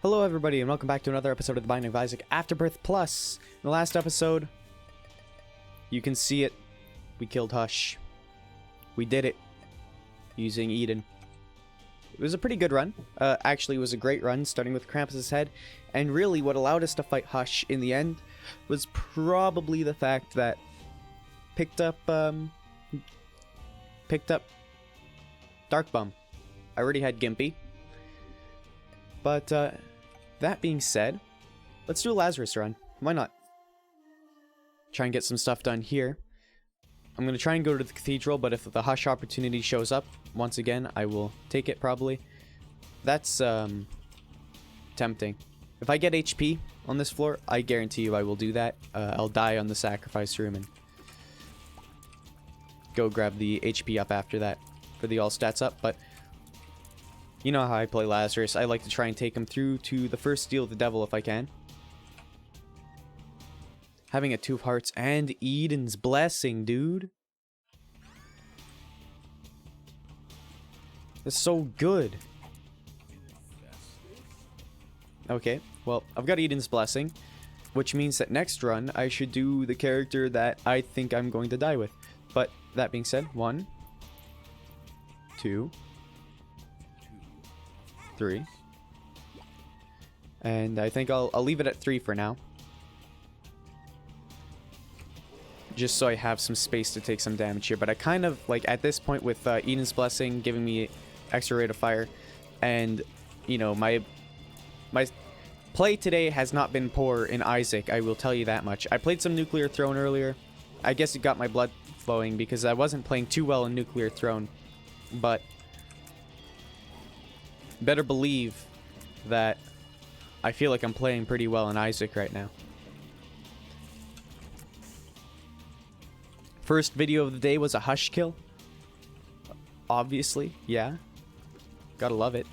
Hello everybody and welcome back to another episode of The Binding of Isaac Afterbirth Plus. In the last episode, you can see it, we killed Hush. We did it, using Eden. It was a pretty good run. Actually, it was a great run, starting with Krampus' head. And really, what allowed us to fight Hush in the end was probably the fact that picked up Dark Bum. I already had Gimpy. But, that being said, let's do a Lazarus run. Why not? Try and get some stuff done here. I'm going to try and go to the cathedral, but if the Hush opportunity shows up, once again, I will take it probably. That's, tempting. If I get HP on this floor, I guarantee you I will do that. I'll die on the sacrifice room and go grab the HP up after that for the all stats up, but you know how I play Lazarus. I like to try and take him through to the first deal with the devil if I can. Having a Two of Hearts and Eden's Blessing, dude. That's so good. Okay, well, I've got Eden's Blessing, which means that next run I should do the character that I think I'm going to die with. But that being said, 1, 2, 3. And I think I'll leave it at 3 for now. Just so I have some space to take some damage here. But I kind of, like, at this point with Eden's Blessing giving me extra rate of fire. And, you know, my play today has not been poor in Isaac, I will tell you that much. I played some Nuclear Throne earlier. I guess it got my blood flowing because I wasn't playing too well in Nuclear Throne. But better believe that I feel like I'm playing pretty well in Isaac right now. First video of the day was a Hush kill. Obviously, yeah. Gotta love it.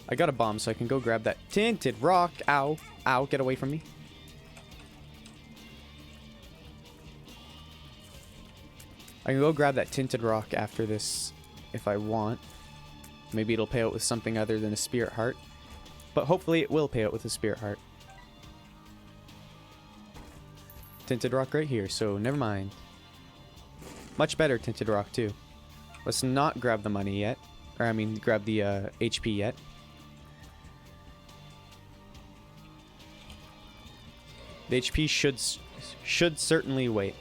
I got a bomb, so I can go grab that tinted rock. Ow. Ow, get away from me. I can go grab that tinted rock after this if I want. Maybe it'll pay out with something other than a spirit heart. But hopefully it will pay out with a spirit heart. Tinted rock right here, so never mind. Much better tinted rock too. Let's not grab the money yet. Or I mean grab the HP yet. The HP should certainly wait.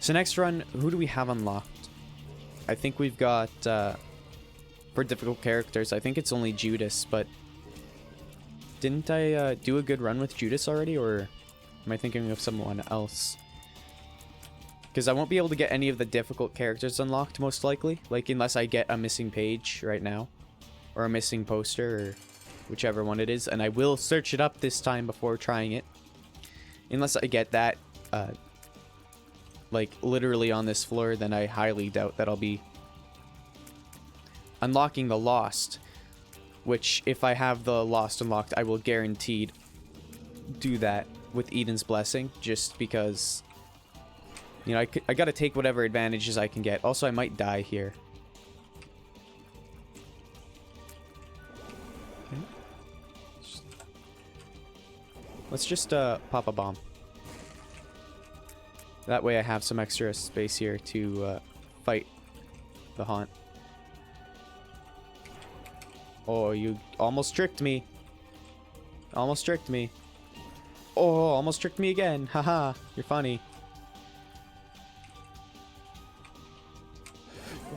So next run, who do we have unlocked? I think we've got, for difficult characters, I think it's only Judas, but didn't I do a good run with Judas already, or am I thinking of someone else? Because I won't be able to get any of the difficult characters unlocked, most likely, like unless I get a missing page right now, or a missing poster, or whichever one it is, and I will search it up this time before trying it. Unless I get that, like literally on this floor, then I highly doubt that I'll be unlocking the Lost, which if I have the Lost unlocked, I will guaranteed do that with Eden's Blessing, just because, you know, I gotta take whatever advantages I can get. Also, I might die here. Okay. Let's just pop a bomb. That way I have some extra space here to fight the Haunt. Oh, you almost tricked me. Almost tricked me. Oh, almost tricked me again. Haha, you're funny.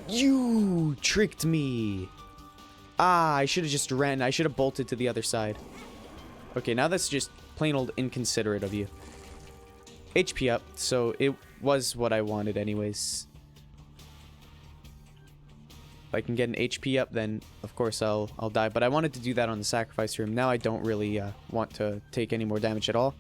You tricked me. Ah, I should have just ran. I should have bolted to the other side. Okay, now that's just plain old inconsiderate of you. HP up, so it was what I wanted anyways. If I can get an HP up, then of course I'll die. But I wanted to do that on the sacrifice room. Now I don't really want to take any more damage at all.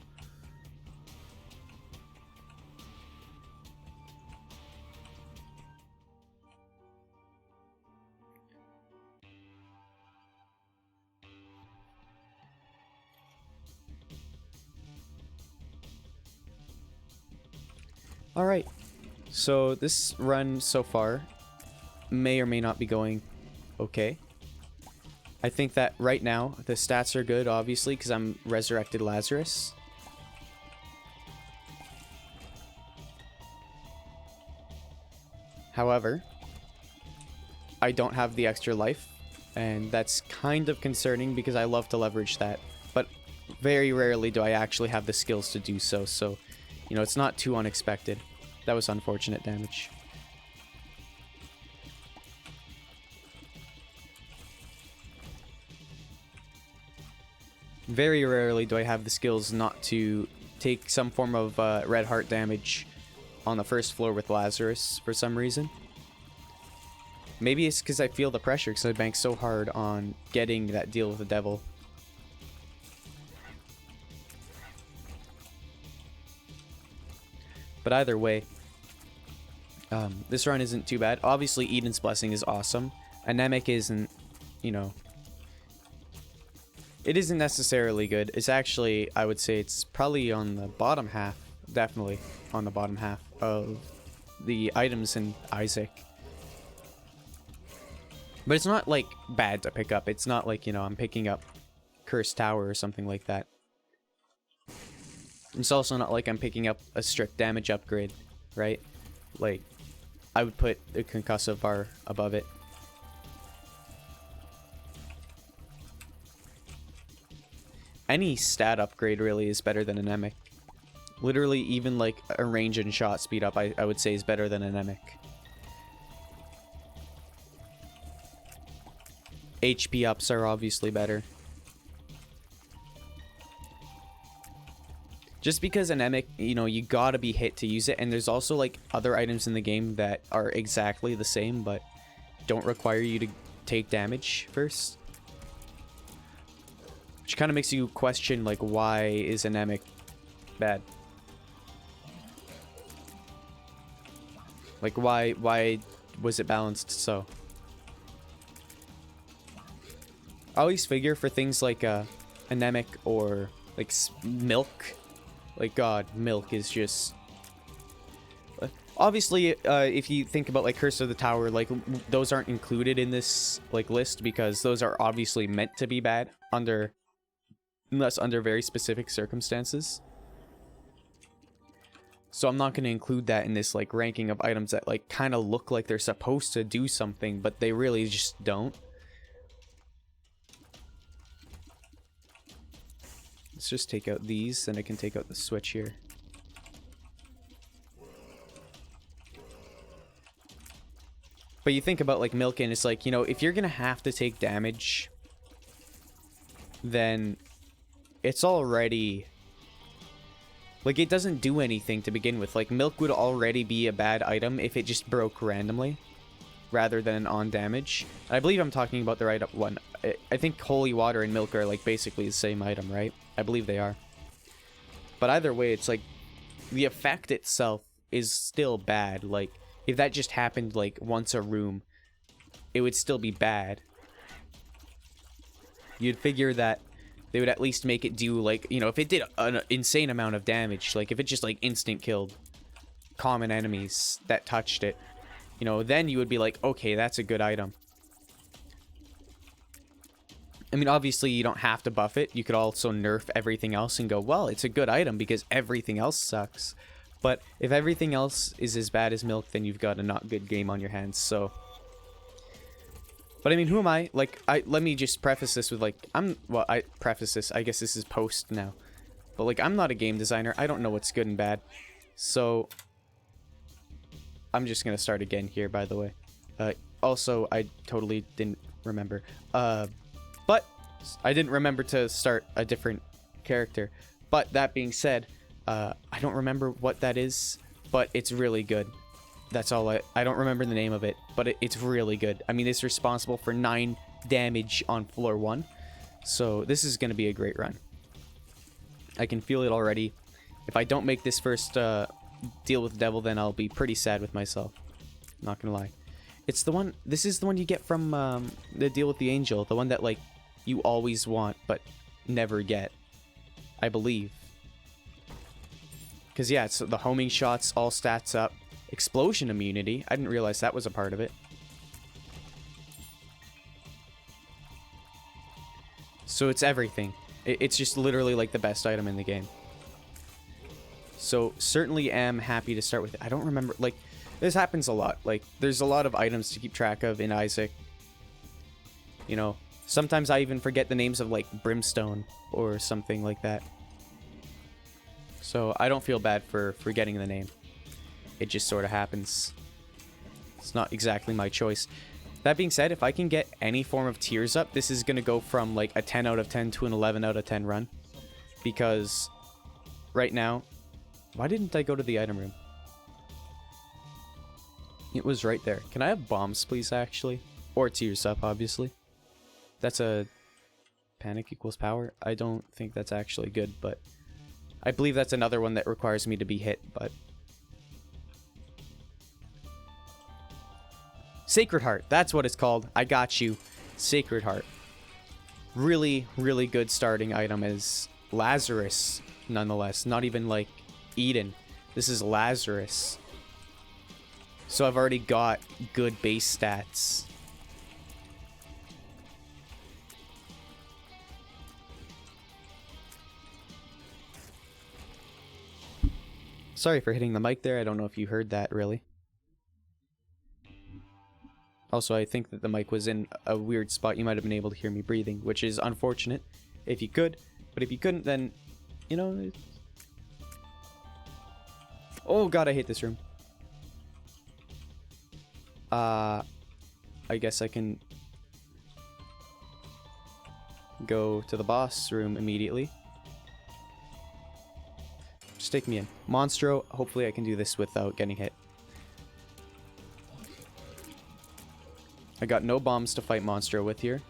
Alright, So this run so far may or may not be going okay. I think that right now the stats are good, obviously, because I'm Resurrected Lazarus. However, I don't have the extra life, and that's kind of concerning because I love to leverage that. But very rarely do I actually have the skills to do so, so, you know, it's not too unexpected. That was unfortunate damage. Very rarely do I have the skills not to take some form of red heart damage on the first floor with Lazarus for some reason. Maybe it's because I feel the pressure because I bank so hard on getting that deal with the devil. But either way, this run isn't too bad. Obviously, Eden's Blessing is awesome. Anemic isn't, you know... It isn't necessarily good. It's actually, I would say it's probably on the bottom half. Definitely on the bottom half of the items in Isaac. But it's not, like, bad to pick up. It's not like, you know, I'm picking up Cursed Tower or something like that. It's also not like I'm picking up a strict damage upgrade, right? Like, I would put a Concussive bar above it. Any stat upgrade really is better than Anemic. Literally, even like a range and shot speed up, I would say is better than Anemic. HP ups are obviously better. Just because Anemic, you know, you gotta be hit to use it, and there's also like other items in the game that are exactly the same, but don't require you to take damage first. Which kind of makes you question, like, why is Anemic bad? Like, why was it balanced so? I always figure for things like Anemic or, like, Milk. Like, God, Milk is just... Obviously, if you think about, like, Curse of the Tower, like, those aren't included in this, like, list because those are obviously meant to be bad unless under very specific circumstances. So I'm not going to include that in this, like, ranking of items that, like, kind of look like they're supposed to do something, but they really just don't. Let's just take out these, then I can take out the switch here. But you think about, like, Milk, and it's like, you know, if you're going to have to take damage, then it's already... Like, it doesn't do anything to begin with. Like, Milk would already be a bad item if it just broke randomly, rather than on damage. I believe I'm talking about the right one. I think Holy Water and Milk are, like, basically the same item, right? I believe they are. But either way, it's like, the effect itself is still bad. Like, if that just happened, like, once a room, it would still be bad. You'd figure that they would at least make it do, like, you know, if it did an insane amount of damage, like, if it just, like, instant killed common enemies that touched it, you know, then you would be like, okay, that's a good item. I mean, obviously, you don't have to buff it. You could also nerf everything else and go, well, it's a good item because everything else sucks. But if everything else is as bad as Milk, then you've got a not good game on your hands, so... But I mean, who am I? Like, let me just preface this with, like, I preface this, I guess this is post now. But, like, I'm not a game designer. I don't know what's good and bad. So, I'm just gonna start again here, by the way. Also, I totally didn't remember. But, I didn't remember to start a different character. But, that being said, I don't remember what that is, but it's really good. That's all I don't remember the name of it, but it's really good. I mean, it's responsible for 9 damage on floor 1. So this is going to be a great run. I can feel it already. If I don't make this first deal with the devil, then I'll be pretty sad with myself. Not going to lie. It's the one, this is the one you get from the deal with the angel. The one that, like, you always want, but never get. I believe. Because, yeah, it's the homing shots, all stats up. Explosion immunity. I didn't realize that was a part of it. So it's everything. It's just literally like the best item in the game. So certainly am happy to start with it. I don't remember, like, this happens a lot. Like, there's a lot of items to keep track of in Isaac. You know, sometimes I even forget the names of, like, Brimstone or something like that. So I don't feel bad for forgetting the name. It just sort of happens. It's not exactly my choice. That being said, if I can get any form of tears up, this is going to go from, like, a 10 out of 10 to an 11 out of 10 run. Because right now... Why didn't I go to the item room? It was right there. Can I have bombs, please, actually? Or tears up, obviously. That's a... Panic equals power? I don't think that's actually good, but... I believe that's another one that requires me to be hit, but... Sacred Heart. That's what it's called. I got you. Sacred Heart. Really, really good starting item is Lazarus, nonetheless. Not even, like... Eden. This is Lazarus. So I've already got good base stats. Sorry for hitting the mic there. I don't know if you heard that, really. Also, I think that the mic was in a weird spot. You might have been able to hear me breathing, which is unfortunate if you could. But if you couldn't, then, you know... Oh god, I hate this room. I guess I can go to the boss room immediately. Just take me in. Monstro, hopefully I can do this without getting hit. I got no bombs to fight Monstro with here.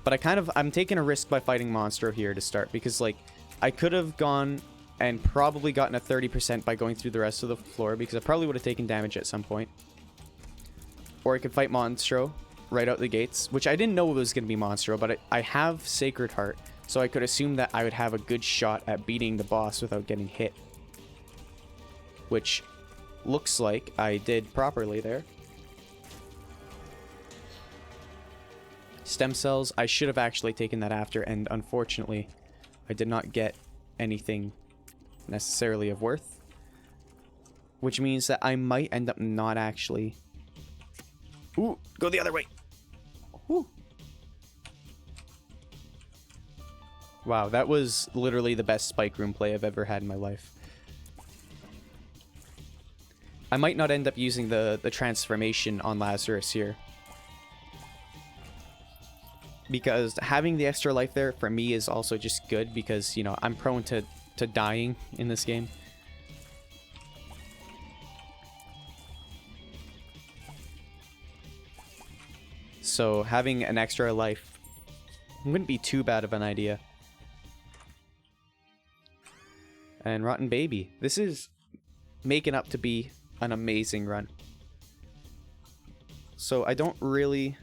But I'm taking a risk by fighting Monstro here to start, because, like, I could have gone... and probably gotten a 30% by going through the rest of the floor, because I probably would have taken damage at some point. Or I could fight Monstro right out the gates, which I didn't know it was going to be Monstro, but I have Sacred Heart, so I could assume that I would have a good shot at beating the boss without getting hit. Which looks like I did properly there. Stem cells, I should have actually taken that after, and unfortunately, I did not get anything necessarily of worth, which means that I might end up not actually... Ooh, go the other way. Ooh. Wow, that was literally the best spike room play I've ever had in my life. I might not end up using the transformation on Lazarus here, because having the extra life there for me is also just good, because, you know, I'm prone to dying in this game. So having an extra life wouldn't be too bad of an idea. And Rotten Baby. This is making up to be an amazing run. So I don't really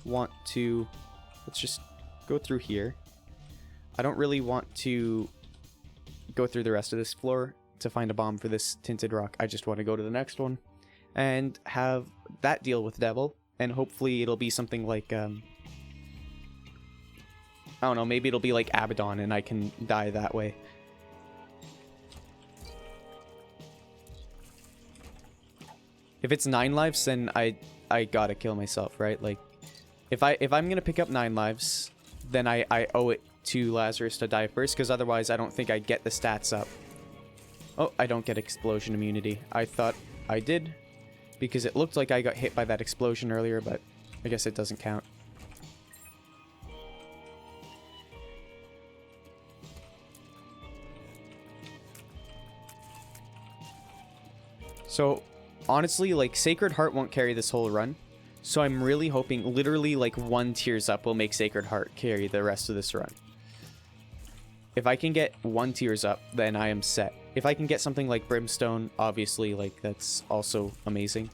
want to... Let's just go through here. I don't really want to go through the rest of this floor to find a bomb for this tinted rock. I just want to go to the next one and have that deal with Devil, and hopefully it'll be something like I don't know, maybe it'll be like Abaddon and I can die that way. If it's 9 lives, then I gotta kill myself, right? Like, if I'm gonna pick up 9 lives, then I owe it to Lazarus to die first, because otherwise I don't think I get the stats up. Oh, I don't get explosion immunity. I thought I did, because it looked like I got hit by that explosion earlier, but I guess it doesn't count. So, honestly, like, Sacred Heart won't carry this whole run. So I'm really hoping literally like 1 tears up will make Sacred Heart carry the rest of this run. If I can get 1 tears up, then I am set. If I can get something like Brimstone, obviously, like, that's also amazing.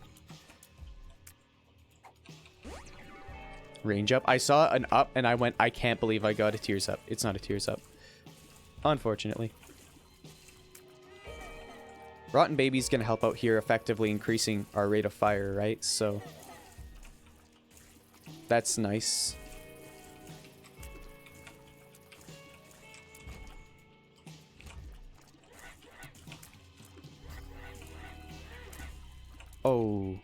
Range up. I saw an up and I went, I can't believe I got a tears up. It's not a tears up, unfortunately. Rotten Baby's gonna help out here, effectively increasing our rate of fire, right? So that's nice. Oh,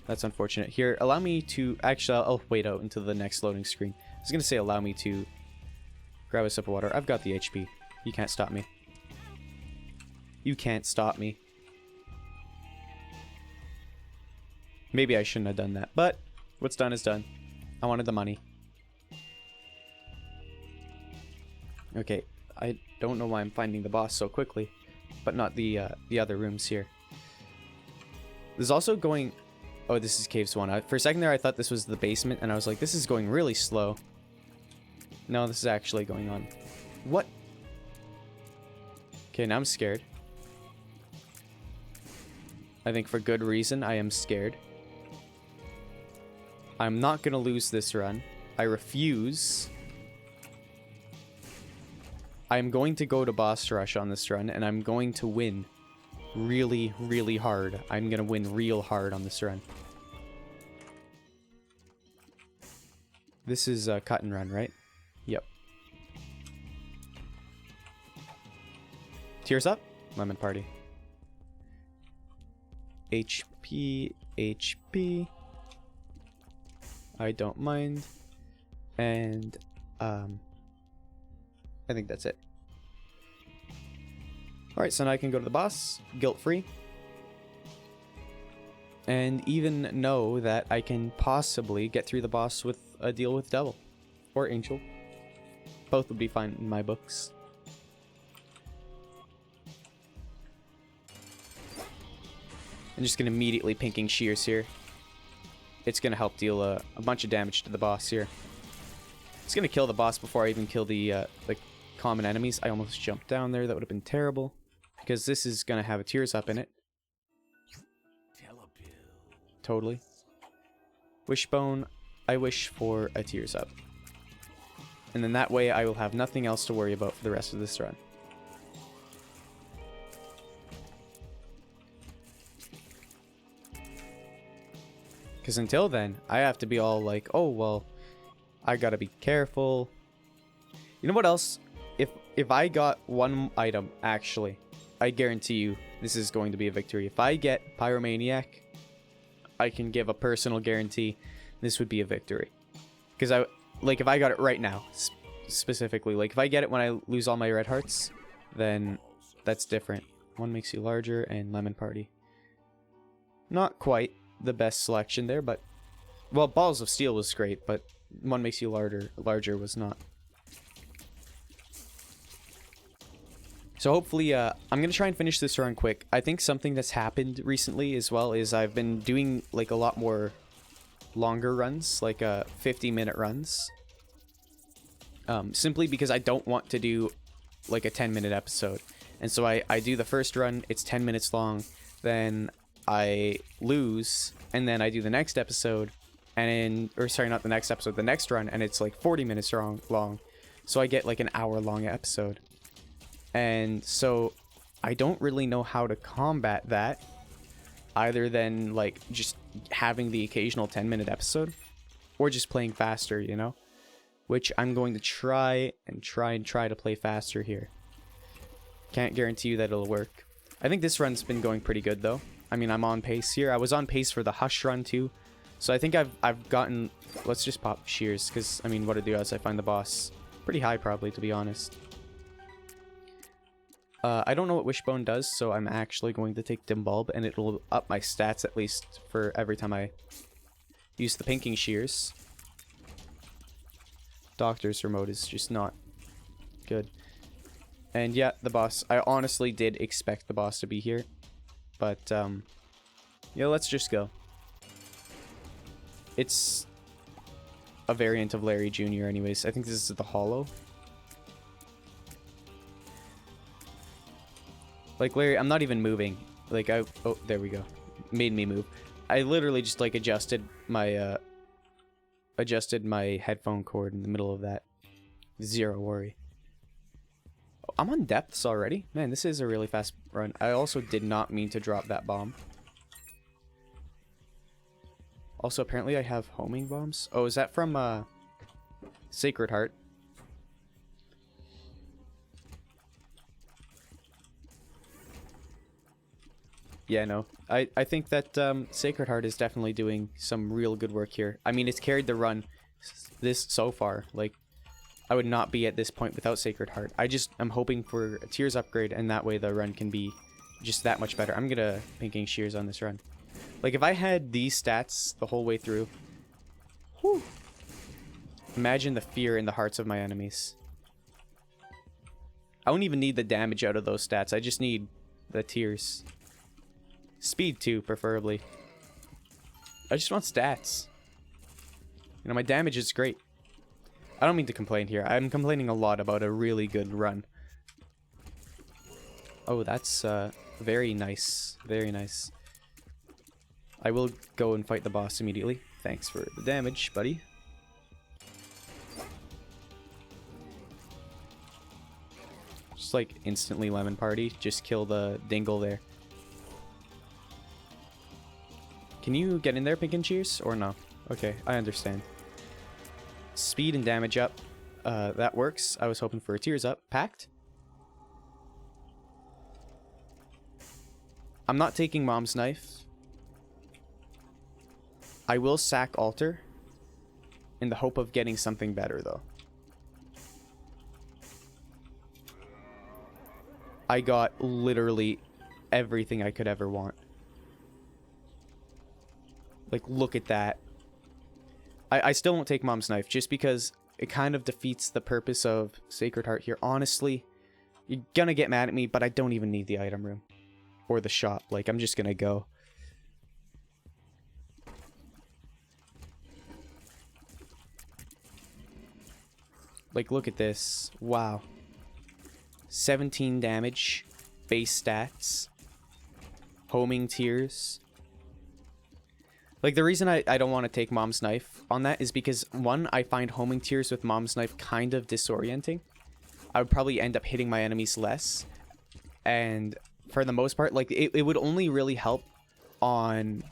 that's unfortunate. Here, allow me to... Actually, I'll wait out until the next loading screen. I was going to say allow me to grab a sip of water. I've got the HP. You can't stop me. You can't stop me. Maybe I shouldn't have done that. But what's done is done. I wanted the money. Okay, I don't know why I'm finding the boss so quickly. But not the other rooms here. There's also going... Oh, this is Caves 1. For a second there, I thought this was the basement, and I was like, this is going really slow. No, this is actually going on. What? Okay, now I'm scared. I think for good reason, I am scared. I'm not going to lose this run. I refuse. I'm going to go to boss rush on this run, and I'm going to win. Really, really hard. I'm gonna win real hard on this run. This is a cut and run, right? Yep. Tears up? Lemon Party. HP, HP. I don't mind. And, I think that's it. Alright, so now I can go to the boss, guilt-free. And even know that I can possibly get through the boss with a deal with Devil. Or Angel. Both would be fine in my books. I'm just going to immediately pinking Shears here. It's going to help deal a bunch of damage to the boss here. It's going to kill the boss before I even kill the common enemies. I almost jumped down there. That would have been terrible. Because this is going to have a Tears Up in it. Totally. Wishbone, I wish for a Tears Up. And then that way I will have nothing else to worry about for the rest of this run. Because until then, I have to be all like, oh, well, I gotta be careful. You know what else? If I got one item, actually, I guarantee you this is going to be a victory. If I get Pyromaniac, I can give a personal guarantee this would be a victory. Because if I got it right now, specifically, like if I get it when I lose all my red hearts, then that's different. One makes you larger and Lemon Party. Not quite the best selection there, but well, Balls of Steel was great, but one makes you larger was not. So hopefully, I'm going to try and finish this run quick. I think something that's happened recently as well is I've been doing like a lot more longer runs, like 50-minute runs. Simply because I don't want to do like a 10-minute episode. And so I do the first run, it's 10 minutes long, then I lose, and then I do the next episode, or sorry, not the next episode, the next run, and it's like 40 minutes long. So I get like an hour-long episode. And so I don't really know how to combat that, either than like just having the occasional 10-minute episode, or just playing faster, you know? Which I'm going to try to play faster here. Can't guarantee you that it'll work. I think this run's been going pretty good though. I mean, I'm on pace here. I was on pace for the Hush run too. So I think I've gotten... Let's just pop Shears, because, I mean, what I do is I find the boss pretty high probably, to be honest. I don't know what Wishbone does, so I'm actually going to take Dim Bulb, and it'll up my stats at least for every time I use the pinking Shears. Doctor's Remote is just not good. And yeah, the boss. I honestly did expect the boss to be here. But, yeah, let's just go. It's a variant of Larry Jr. anyways. I think this is the Hollow. Like, Larry, I'm not even moving. Like, oh, there we go. Made me move. I literally just, like, adjusted my headphone cord in the middle of that. Zero worry. I'm on depths already. Man, this is a really fast run. I also did not mean to drop that bomb. Also, apparently I have homing bombs. Oh, is that from Sacred Heart? Yeah, no. I think that Sacred Heart is definitely doing some real good work here. I mean, it's carried the run this so far. Like, I would not be at this point without Sacred Heart. I'm hoping for a Tears upgrade, and that way the run can be just that much better. I'm gonna Pinking Shears on this run. Like, if I had these stats the whole way through, whew, imagine the fear in the hearts of my enemies. I don't even need the damage out of those stats. I just need the Tears. Speed too, preferably. I just want stats. You know, my damage is great. I don't mean to complain here. I'm complaining a lot about a really good run. Oh, that's very nice. Very nice. I will go and fight the boss immediately. Thanks for the damage, buddy. Just like instantly Lemon Party. Just kill the Dingle there. Can you get in there, Pinking Shears, or no? Okay, I understand. Speed and damage up. That works. I was hoping for a Tears up. Pact? I'm not taking Mom's Knife. I will sack Altar in the hope of getting something better, though. I got literally everything I could ever want. Like, look at that. I still won't take Mom's Knife, just because it kind of defeats the purpose of Sacred Heart here. Honestly, you're gonna get mad at me, but I don't even need the item room. Or the shop. Like, I'm just gonna go. Like, look at this. Wow. 17 damage. Base stats. Homing Tears. Like, the reason I don't want to take Mom's Knife on that is because, one, I find Homing Tears with Mom's Knife kind of disorienting. I would probably end up hitting my enemies less. And for the most part, like, it would only really help on...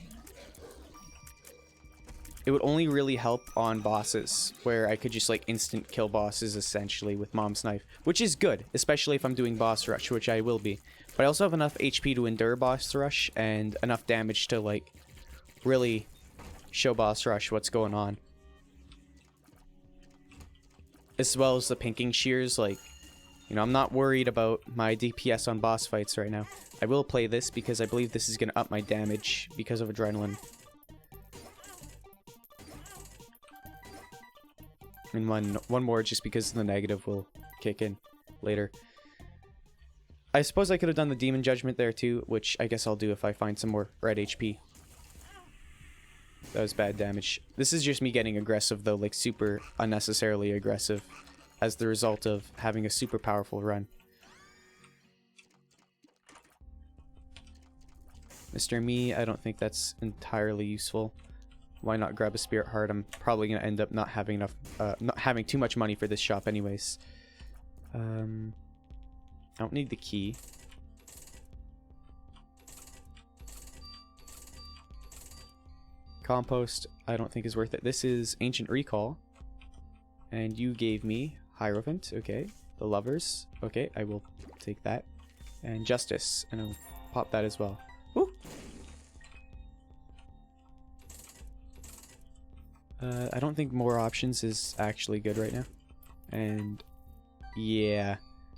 It would only really help on bosses, where I could just, like, instant kill bosses, essentially, with Mom's Knife. Which is good, especially if I'm doing boss rush, which I will be. But I also have enough HP to endure boss rush, and enough damage to, like, really show boss rush what's going on. As well as the Pinking Shears, like, you know, I'm not worried about my DPS on boss fights right now. I will play this because I believe this is going to up my damage because of Adrenaline. And one more just because the negative will kick in later. I suppose I could have done the Demon Judgment there too, which I guess I'll do if I find some more red HP. That was bad damage. This is just me getting aggressive though, like super unnecessarily aggressive as the result of having a super powerful run. Mr. Me, I don't think that's entirely useful. Why not grab a Spirit Heart? I'm probably going to end up not having enough, not having too much money for this shop anyways. I don't need the key. Compost, I don't think is worth it. This is Ancient Recall. And you gave me Hierophant, okay. The Lovers, okay, I will take that. And Justice, and I'll pop that as well. Woo! I don't think more options is actually good right now. And yeah,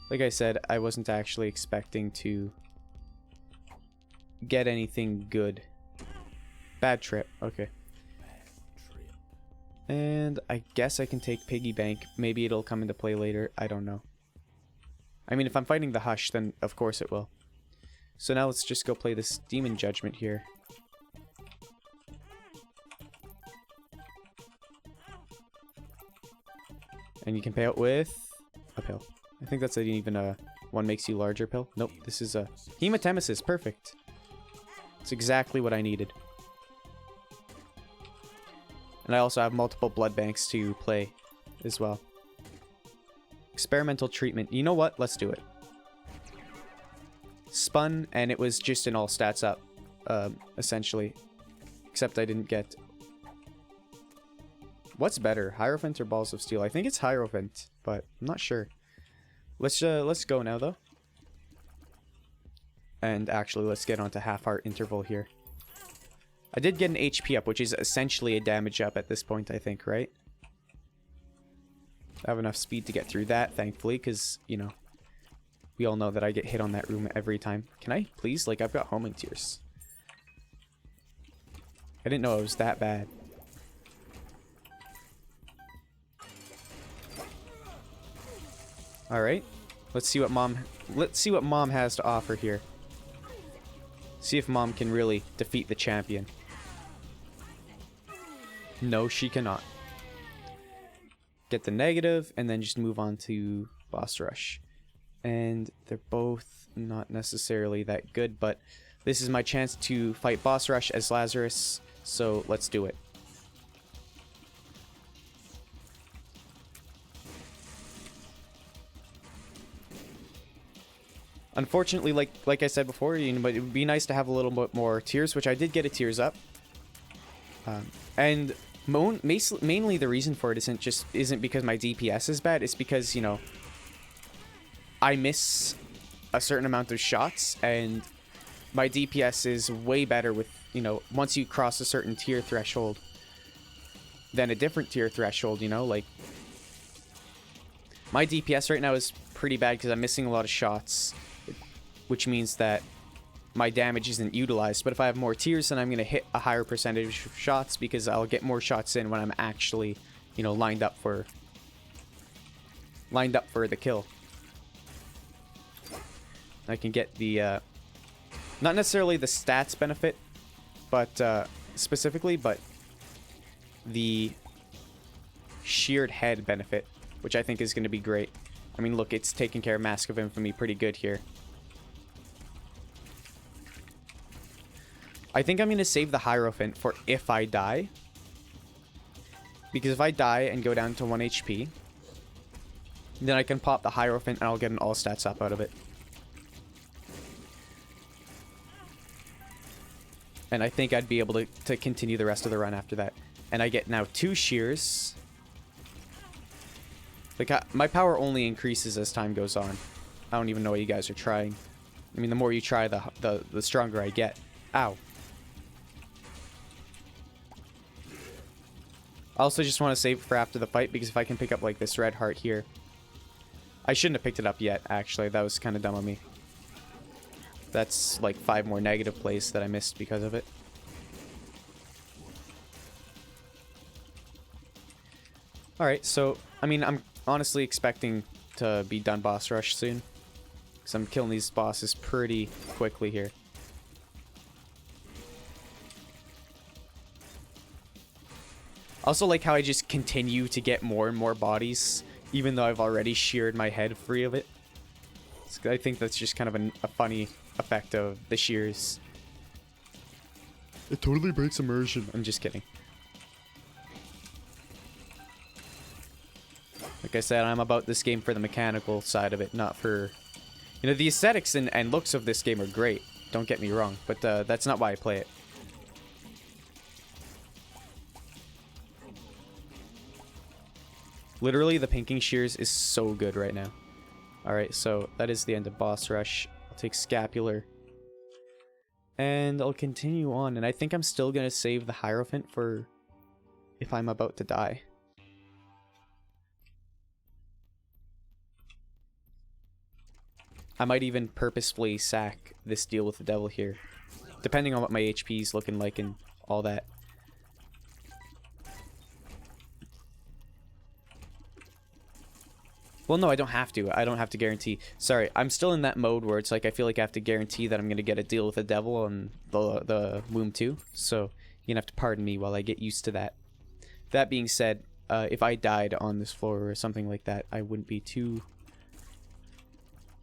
like I said, I wasn't actually expecting to get anything good. Bad trip, okay. And I guess I can take Piggy Bank. Maybe it'll come into play later. I don't know. I mean, if I'm fighting the Hush, then of course it will. So now let's just go play this Demon Judgment here. And you can pay out with a pill. I think that's even a one makes you larger pill. Nope, this is a Hematemesis. Perfect. It's exactly what I needed. And I also have multiple blood banks to play as well. Experimental treatment. You know what? Let's do it. Spun, and it was just an all stats up, essentially. Except I didn't get... What's better, Hierophant or Balls of Steel? I think it's Hierophant, but I'm not sure. Let's go now, though. And actually, let's get onto half heart interval here. I did get an HP up, which is essentially a damage up at this point, I think, right? I have enough speed to get through that, thankfully, because, you know, we all know that I get hit on that room every time. Can I, please? Like, I've got homing tears. I didn't know it was that bad. Alright. Let's see what Mom has to offer here. See if Mom can really defeat the champion. No, she cannot. Get the negative, and then just move on to Boss Rush. And they're both not necessarily that good, but this is my chance to fight Boss Rush as Lazarus, so let's do it. Unfortunately, like I said before, you know, but it would be nice to have a little bit more tears, which I did get a tears up. And mainly the reason for it isn't because my DPS is bad. It's because, you know, I miss a certain amount of shots, and my DPS is way better with, you know, once you cross a certain tier threshold than a different tier threshold, you know, like my DPS right now is pretty bad because I'm missing a lot of shots, which means that my damage isn't utilized. But if I have more tiers, then I'm going to hit a higher percentage of shots because I'll get more shots in when I'm actually, you know, lined up for the kill. I can get the not necessarily the stats benefit, but specifically, but the sheared head benefit, which I think is going to be great. I mean, look, it's taking care of Mask of Infamy pretty good here. I think I'm going to save the Hierophant for if I die. Because if I die and go down to 1 HP, then I can pop the Hierophant and I'll get an all stats up out of it. And I think I'd be able to continue the rest of the run after that. And I get now 2 shears. Like, my power only increases as time goes on. I don't even know what you guys are trying. I mean, the more you try, the stronger I get. Ow. I also just want to save it for after the fight, because if I can pick up, like, this red heart here. I shouldn't have picked it up yet, actually. That was kind of dumb of me. That's, like, 5 more negative plays that I missed because of it. Alright, so, I mean, I'm honestly expecting to be done boss rush soon. Because I'm killing these bosses pretty quickly here. I also like how I just continue to get more and more bodies, even though I've already sheared my head free of it. So I think that's just kind of a funny effect of the shears. It totally breaks immersion. I'm just kidding. Like I said, I'm about this game for the mechanical side of it, not for... You know, the aesthetics and looks of this game are great, don't get me wrong, but that's not why I play it. Literally, the pinking shears is so good right now. Alright, so that is the end of boss rush. I'll take scapular. And I'll continue on, and I think I'm still going to save the Hierophant for if I'm about to die. I might even purposefully sack this deal with the devil here, depending on what my HP is looking like and all that. Well, no, I don't have to. I don't have to guarantee. Sorry, I'm still in that mode where it's like I feel like I have to guarantee that I'm going to get a deal with the devil on the Womb 2. So you're going to have to pardon me while I get used to that. That being said, if I died on this floor or something like that, I wouldn't be too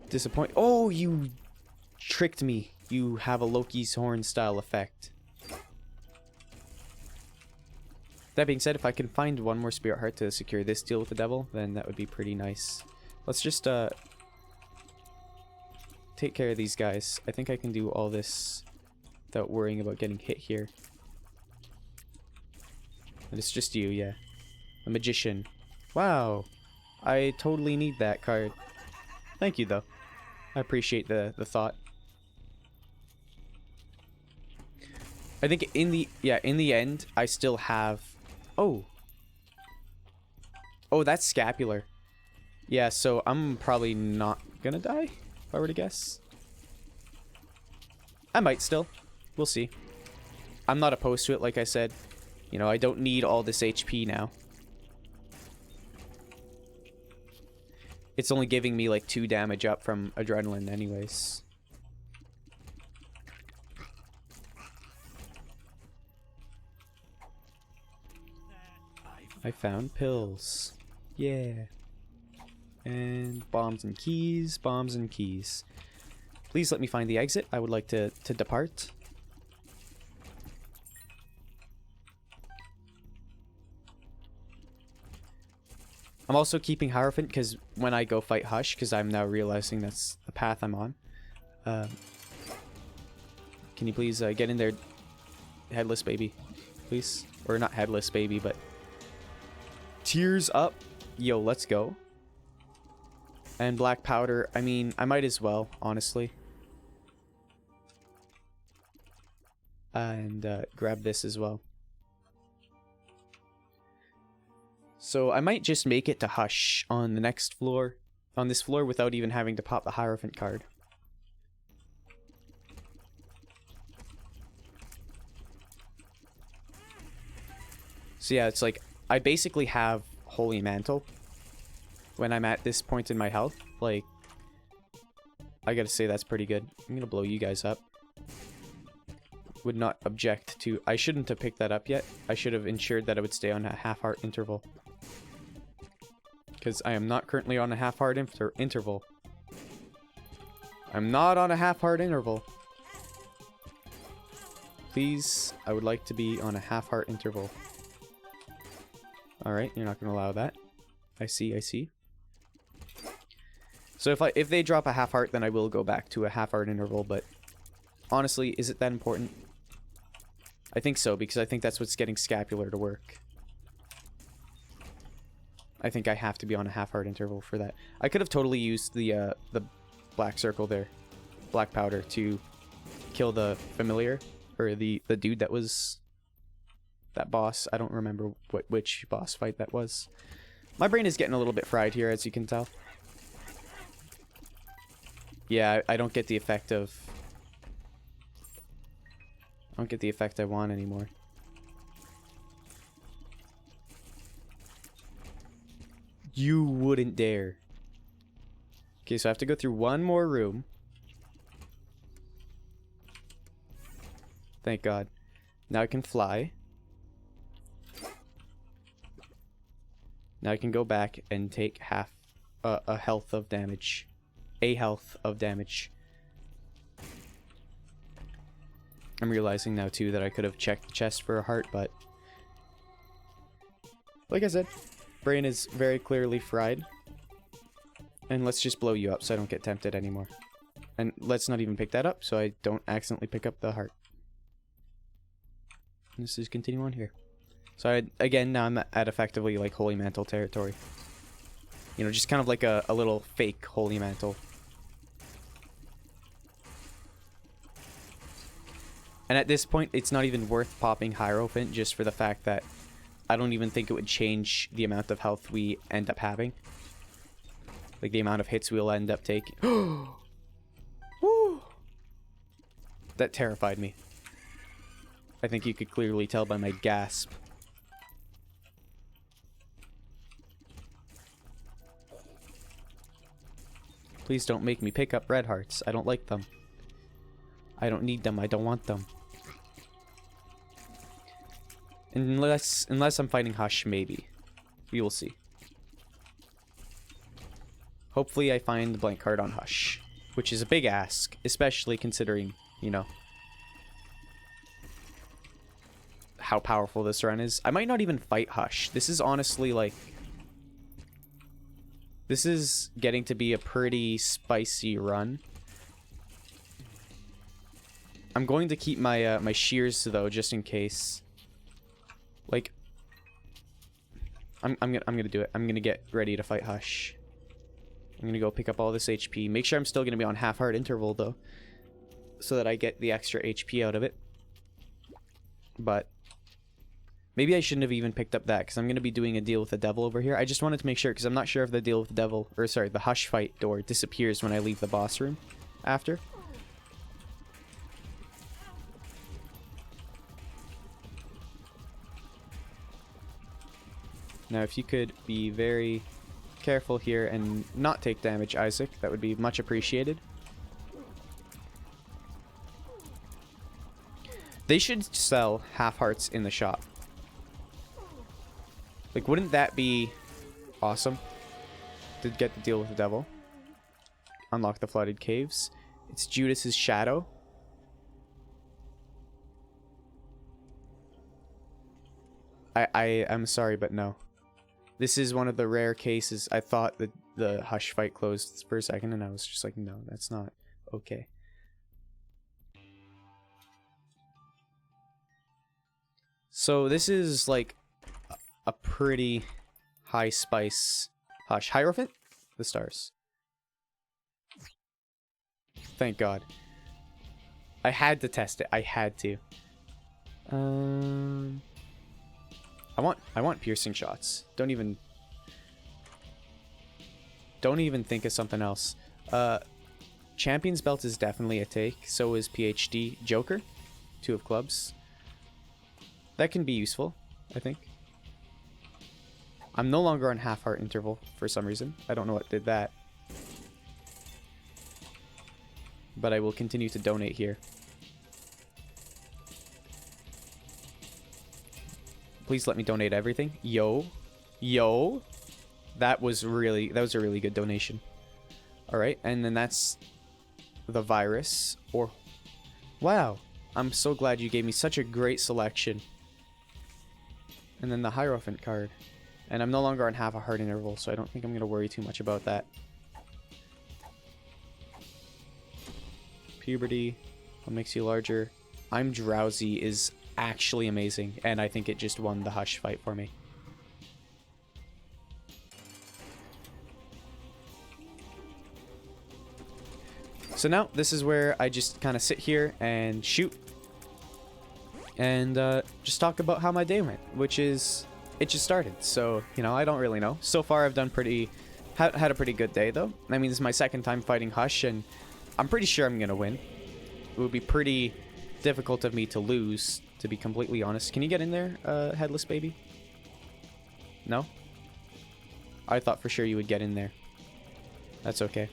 disappointed. Oh, you tricked me. You have a Loki's Horn style effect. That being said, if I can find one more Spirit Heart to secure this deal with the devil, then that would be pretty nice. Let's just take care of these guys. I think I can do all this without worrying about getting hit here. And it's just you, yeah. A magician. Wow. I totally need that card. Thank you, though. I appreciate the thought. I think in the end, I still have... Oh. Oh, that's scapular. Yeah, so I'm probably not gonna die, if I were to guess. I might still. We'll see. I'm not opposed to it, like I said. You know, I don't need all this HP now. It's only giving me like 2 damage up from adrenaline anyways. I found pills. Yeah. And bombs and keys, bombs and keys. Please let me find the exit. I would like to depart. I'm also keeping Hierophant because when I go fight Hush, because I'm now realizing that's the path I'm on. Can you please get in there, headless baby, please? Or not headless baby, but tears up. Yo, let's go. And black powder, I mean, I might as well, honestly. And grab this as well. So I might just make it to Hush on the next floor, on this floor, without even having to pop the Hierophant card. So yeah, it's like, I basically have Holy Mantle when I'm at this point in my health. Like, I gotta say that's pretty good. I'm gonna blow you guys up. Would not object to... I shouldn't have picked that up yet. I should have ensured that I would stay on a half-heart interval. Because I am not currently on a half-heart interval. I'm not on a half-heart interval. Please, I would like to be on a half-heart interval. Alright, you're not going to allow that. I see, I see. So if they drop a half-heart, then I will go back to a half-heart interval, but honestly, is it that important? I think so, because I think that's what's getting Scapular to work. I think I have to be on a half-heart interval for that. I could have totally used the black circle there, black powder, to kill the familiar, or the dude that was that boss. I don't remember which boss fight that was. My brain is getting a little bit fried here, as you can tell. Yeah, I don't get the effect of... I don't get the effect I want anymore. You wouldn't dare. Okay, so I have to go through one more room. Thank God. Now I can fly. Now I can go back and take half a health of damage. A health of damage. I'm realizing now too that I could have checked the chest for a heart, but like I said, brain is very clearly fried. And let's just blow you up so I don't get tempted anymore. And let's not even pick that up so I don't accidentally pick up the heart. Let's just continue on here. So again, now I'm at effectively like Holy Mantle territory. You know, just kind of like a little fake Holy Mantle. And at this point, it's not even worth popping Hierophant just for the fact that I don't even think it would change the amount of health we end up having. Like the amount of hits we'll end up taking. Woo! That terrified me. I think you could clearly tell by my gasp. Please don't make me pick up red hearts. I don't like them. I don't need them. I don't want them. Unless I'm fighting Hush, maybe. We will see. Hopefully I find the blank card on Hush. Which is a big ask. Especially considering, you know, how powerful this run is. I might not even fight Hush. This is honestly like... This is getting to be a pretty spicy run. I'm going to keep my my shears though, just in case. Like, I'm gonna do it. I'm gonna get ready to fight Hush. I'm gonna go pick up all this HP. Make sure I'm still gonna be on half heart interval though, so that I get the extra HP out of it. But maybe I shouldn't have even picked up that, because I'm gonna be doing a deal with the devil over here. I just wanted to make sure, because I'm not sure if the deal with the devil, or sorry, the Hush fight door disappears when I leave the boss room after. Now, if you could be very careful here and not take damage, Isaac, that would be much appreciated. They should sell half hearts in the shop. Like, wouldn't that be awesome? To get the deal with the devil. Unlock the flooded caves. It's Judas's shadow. I'm sorry, but no. This is one of the rare cases. I thought that the Hush fight closed for a second, and I was just like, no, that's not okay. So this is like a pretty high spice Hush. Hierophant? The stars. Thank God. I had to test it. I had to. I want piercing shots. Don't even think of something else. Champion's belt is definitely a take. So is PhD. Joker, 2 of clubs. That can be useful, I think. I'm no longer on half heart interval for some reason. I don't know what did that. But I will continue to donate here. Please let me donate everything. Yo. That was a really good donation. Alright, and then that's the virus. Or wow. I'm so glad you gave me such a great selection. And then the Hierophant card. And I'm no longer on half a heart interval, so I don't think I'm gonna worry too much about that. Puberty. What makes you larger? I'm drowsy is actually amazing, and I think it just won the Hush fight for me. So now this is where I just kind of sit here and shoot and just talk about how my day went, which is it just started, so you know, I don't really know. So far I've done had a pretty good day though. I mean, this is my second time fighting Hush, and I'm pretty sure I'm gonna win. It would be pretty difficult of me to lose, to be completely honest. Can you get in there, Headless Baby? No? I thought for sure you would get in there. That's okay.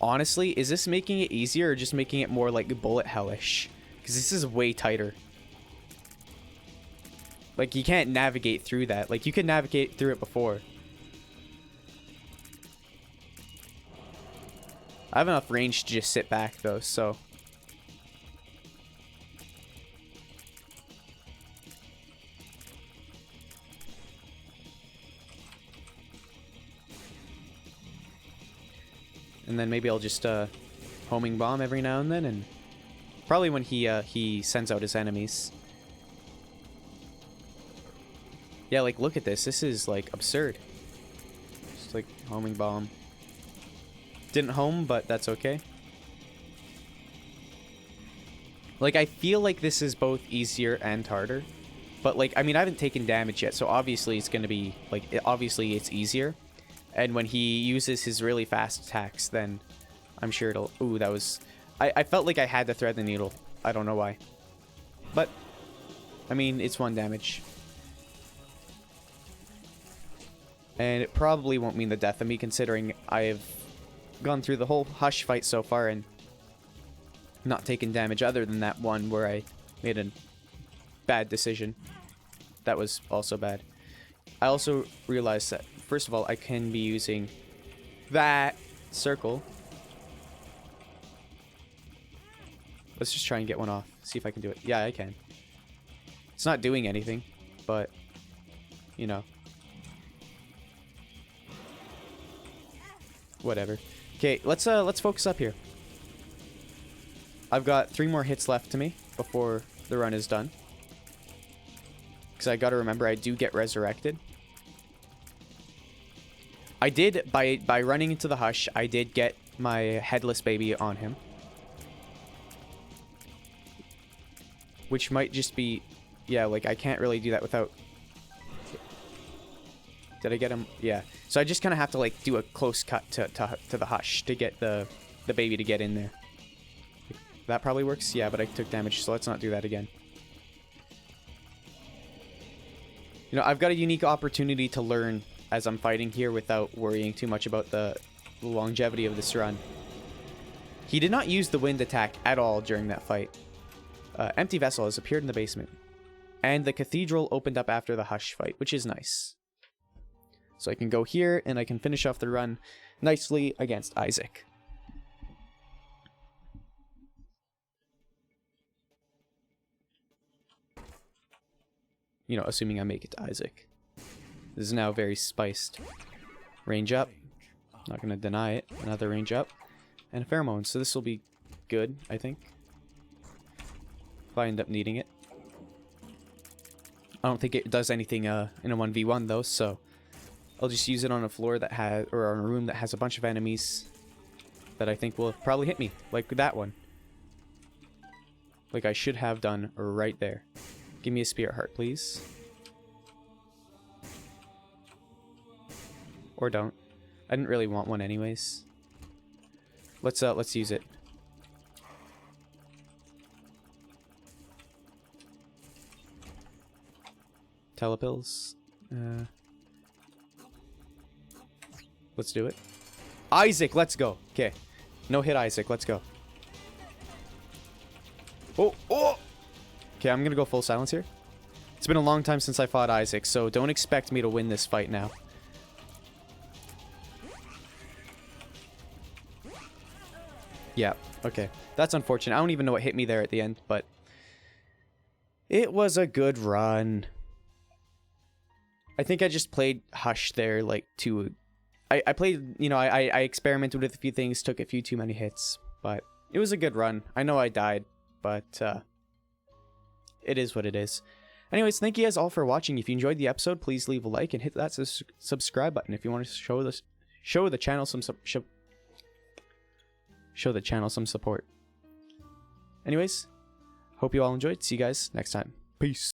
Honestly, is this making it easier or just making it more like bullet hellish? Because this is way tighter. Like, you can't navigate through that. Like, you could navigate through it before. I have enough range to just sit back though, so. And then maybe I'll just homing bomb every now and then, and probably when he sends out his enemies. Yeah, like, look at this. This is like absurd. Just like homing bomb. Didn't home, but that's okay. Like, I feel like this is both easier and harder. But, like, I mean, I haven't taken damage yet, so obviously it's going to be, like, obviously it's easier. And when he uses his really fast attacks, then I'm sure it'll... Ooh, that was... I felt like I had to thread the needle. I don't know why. But, I mean, it's 1 damage. And it probably won't mean the death of me, considering I've gone through the whole Hush fight so far and not taken damage other than that one where I made a bad decision. That was also bad. I also realized that, first of all, I can be using that circle. Let's just try and get one off. See if I can do it. Yeah, I can. It's not doing anything, but, you know, whatever. Okay, let's focus up here. I've got 3 more hits left to me before the run is done. Because I gotta remember, I do get resurrected. I did, by running into the Hush, I did get my headless baby on him. Which might just be... Yeah, like, I can't really do that without... Did I get him? Yeah. So I just kind of have to, like, do a close cut to the Hush to get the baby to get in there. That probably works? Yeah, but I took damage, so let's not do that again. You know, I've got a unique opportunity to learn as I'm fighting here without worrying too much about the longevity of this run. He did not use the wind attack at all during that fight. Empty Vessel has appeared in the basement. And the Cathedral opened up after the Hush fight, which is nice. So I can go here, and I can finish off the run nicely against Isaac. You know, assuming I make it to Isaac. This is now very spiced. Range up. Not going to deny it. Another range up. And a pheromone. So this will be good, I think. If I end up needing it. I don't think it does anything in a 1v1 though, so I'll just use it on a floor that has, or on a room that has a bunch of enemies that I think will probably hit me, like that one. Like I should have done right there. Give me a spirit heart, please. Or don't. I didn't really want one anyways. Let's use it. Telepills. Let's do it. Isaac, let's go. Okay. No hit Isaac, let's go. Oh, oh! Okay, I'm gonna go full silence here. It's been a long time since I fought Isaac, so don't expect me to win this fight now. Yeah, okay. That's unfortunate. I don't even know what hit me there at the end, but it was a good run. I think I just played Hush there, like, too... I played, you know, I experimented with a few things, took a few too many hits, but it was a good run. I know I died, but it is what it is. Anyways, thank you guys all for watching. If you enjoyed the episode, please leave a like and hit that subscribe button if you want to show the channel some support. Anyways, hope you all enjoyed. See you guys next time. Peace.